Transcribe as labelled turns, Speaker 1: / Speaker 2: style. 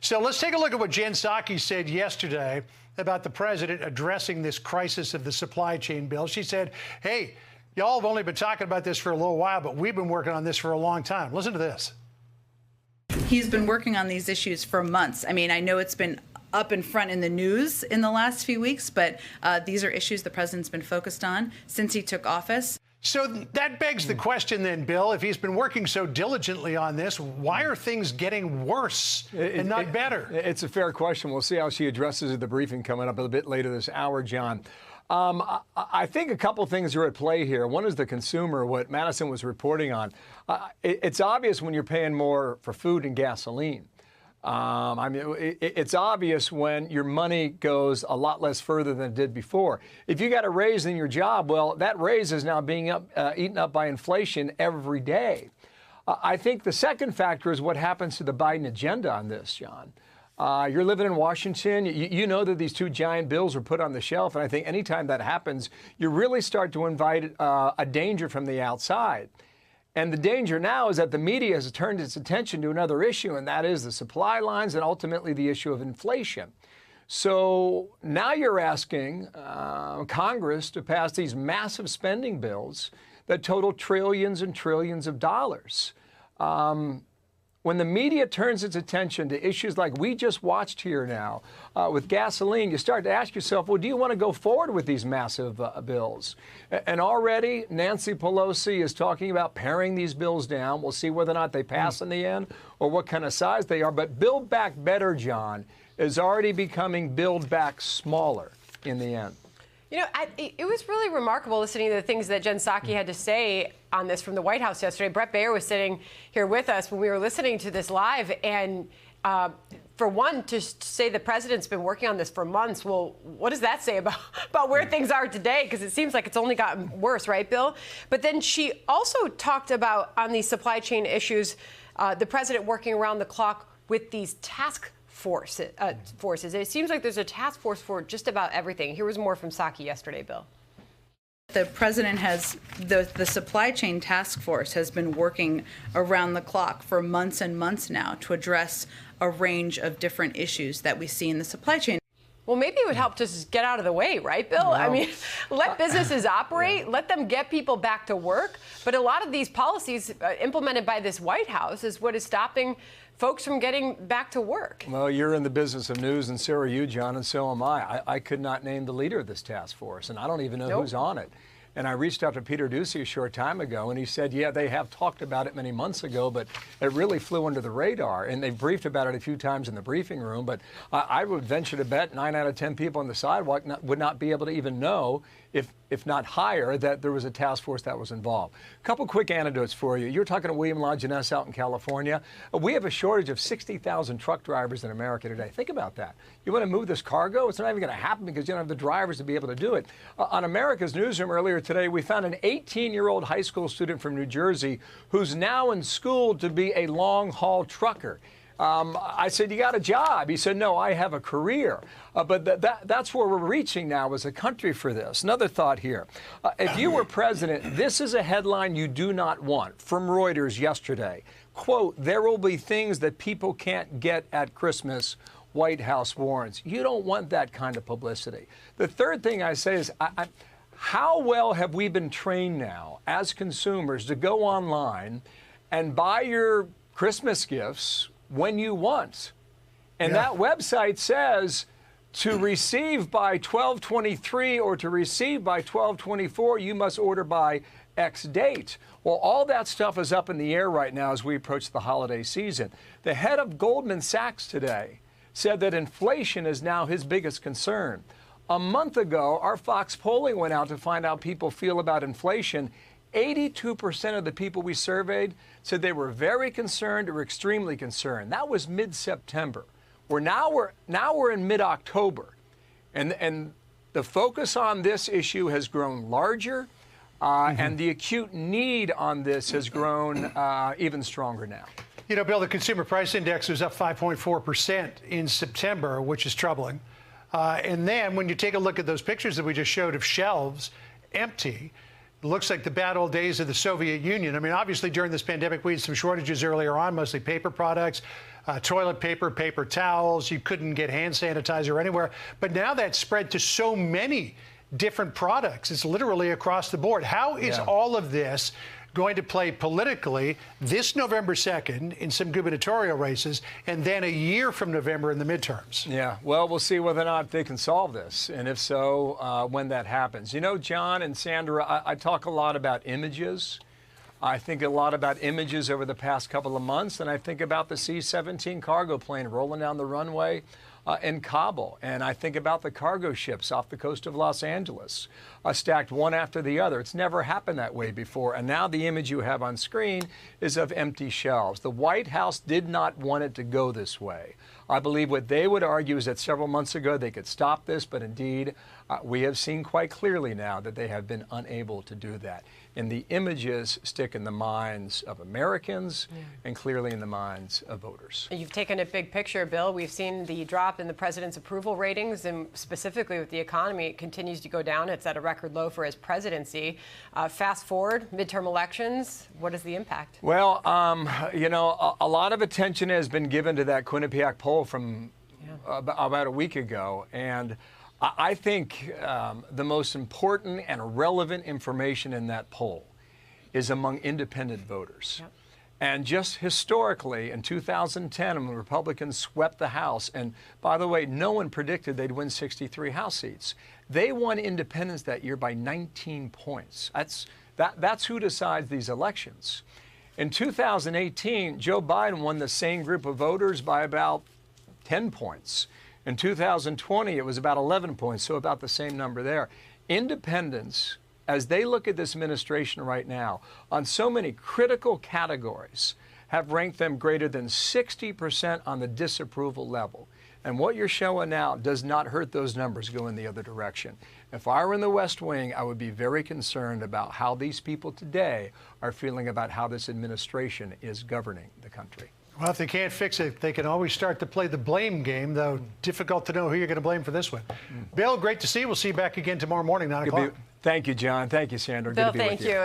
Speaker 1: So let's take a look at what Jen Psaki said yesterday about the president addressing this crisis of the supply chain bill. She said, hey, y'all have only been talking about this for a little while, but we've been working on this for a long time. Listen to this.
Speaker 2: He's been working on these issues for months. I mean, I know it's been up in front in the news in the last few weeks, but these are issues the president's been focused on since he took office.
Speaker 1: So that begs the question then, Bill, if he's been working so diligently on this, why are things getting worse and not better?
Speaker 3: It's a fair question. We'll see how she addresses it at the briefing coming up a bit later this hour, John. I think a couple things are at play here. One is the consumer, what Madison was reporting on. It's obvious when you're paying more for food and gasoline. I mean, it's obvious when your money goes a lot less further than it did before. If you got a raise in your job, well, that raise is now being eaten up by inflation every day. I think the second factor is what happens to the Biden agenda on this, John. You're living in Washington. You know that these two giant bills were put on the shelf. And I think anytime that happens, you really start to invite a danger from the outside. And the danger now is that the media has turned its attention to another issue, and that is the supply lines and ultimately the issue of inflation. So now you're asking Congress to pass these massive spending bills that total trillions and trillions of dollars. When the media turns its attention to issues like we just watched here now with gasoline, you start to ask yourself, well, do you want to go forward with these massive bills? And already Nancy Pelosi is talking about paring these bills down. We'll see whether or not they pass in the end or what kind of size they are. But Build Back Better, John, is already becoming Build Back Smaller in the end.
Speaker 4: You know, it was really remarkable listening to the things that Jen Psaki had to say on this from the White House yesterday. Brett Baer was sitting here with us when we were listening to this live. And for one, to say the president's been working on this for months, well, what does that say about where things are today? Because it seems like it's only gotten worse, right, Bill? But then she also talked about, on these supply chain issues, the president working around the clock with these task forces. It seems like there's a task force for just about everything. Here was more from Psaki yesterday, Bill.
Speaker 2: The president has, the supply chain task force has been working around the clock for months and months now to address a range of different issues that we see in the supply chain.
Speaker 4: Well, maybe it would help to just get out of the way, right, Bill? No. I mean, let businesses operate, let them get people back to work. But a lot of these policies implemented by this White House is what is stopping folks from getting back to work.
Speaker 3: Well, you're in the business of news, and so are you, John, and so am I. I could not name the leader of this task force, and I don't even know who's on it. And I reached out to Peter Doocy a short time ago, and he said, yeah, they have talked about it many months ago, but it really flew under the radar. And they briefed about it a few times in the briefing room. But I would venture to bet 9 out of 10 people on the sidewalk would not be able to even know, if not higher, that there was a task force that was involved. A couple quick anecdotes for you. You're talking to William Lajeunesse out in California. We have a shortage of 60,000 truck drivers in America today. Think about that. You want to move this cargo? It's not even going to happen because you don't have the drivers to be able to do it. On America's Newsroom earlier today, we found an 18-year-old high school student from New Jersey who's now in school to be a long-haul trucker. I said, you got a job? He said, no, I have a career. But that's where we're reaching now as a country for this. Another thought here. If you were president, this is a headline you do not want. From Reuters yesterday. Quote, there will be things that people can't get at Christmas, White House warns. You don't want that kind of publicity. The third thing I say is, how well have we been trained now as consumers to go online and buy your Christmas gifts when you want? And that website says to receive by 12/23 or to receive by 12/24, you must order by X date. Well, all that stuff is up in the air right now as we approach the holiday season. The head of Goldman Sachs today said that inflation is now his biggest concern. A month ago, our Fox polling went out to find out how people feel about inflation. 82% of the people we surveyed said they were very concerned or extremely concerned. That was mid-September. Now we're in mid-October, and the focus on this issue has grown larger, and the acute need on this has grown even stronger now.
Speaker 1: You know, Bill, the Consumer Price Index was up 5.4% in September, which is troubling. And then when you take a look at those pictures that we just showed of shelves empty, looks like the bad old days of the Soviet Union. I mean, obviously, during this pandemic, we had some shortages earlier on, mostly paper products, toilet paper, paper towels. You couldn't get hand sanitizer anywhere. But now that's spread to so many different products. It's literally across the board. How is all of this going to play politically this November 2nd in some gubernatorial races, and then a year from November in the midterms?
Speaker 3: Yeah, well, we'll see whether or not they can solve this, and if so, when that happens. You know, John and Sandra, I talk a lot about images. I think a lot about images over the past couple of months, and I think about the C-17 cargo plane rolling down the runway in Kabul, and I think about the cargo ships off the coast of Los Angeles, stacked one after the other. It's never happened that way before, and now the image you have on screen is of empty shelves. The White House did not want it to go this way. I believe what they would argue is that several months ago they could stop this, but indeed we have seen quite clearly now that they have been unable to do that. And the images stick in the minds of Americans and clearly in the minds of voters.
Speaker 4: You've taken a big picture, Bill. We've seen the drop in the president's approval ratings, and specifically with the economy, it continues to go down. It's at a record low for his presidency. Fast forward, midterm elections, what is the impact? Well,
Speaker 3: you know, a lot of attention has been given to that Quinnipiac poll from about a week ago, and I think the most important and relevant information in that poll is among independent voters. Yep. And just historically, in 2010, when the Republicans swept the House, and by the way, no one predicted they'd win 63 House seats. They won independents that year by 19 points. That's who decides these elections. In 2018, Joe Biden won the same group of voters by about 10 points. In 2020, it was about 11 points, so about the same number there. Independents, as they look at this administration right now, on so many critical categories, have ranked them greater than 60% on the disapproval level. And what you're showing now does not hurt those numbers going the other direction. If I were in the West Wing, I would be very concerned about how these people today are feeling about how this administration is governing the country.
Speaker 1: Well, if they can't fix it, they can always start to play the blame game, though difficult to know who you're going to blame for this one. Bill, great to see you. We'll see you back again tomorrow morning, 9 o'clock.
Speaker 3: Thank you, John. Thank you, Sandra.
Speaker 4: Bill,
Speaker 3: good to be with you.
Speaker 4: Thank you.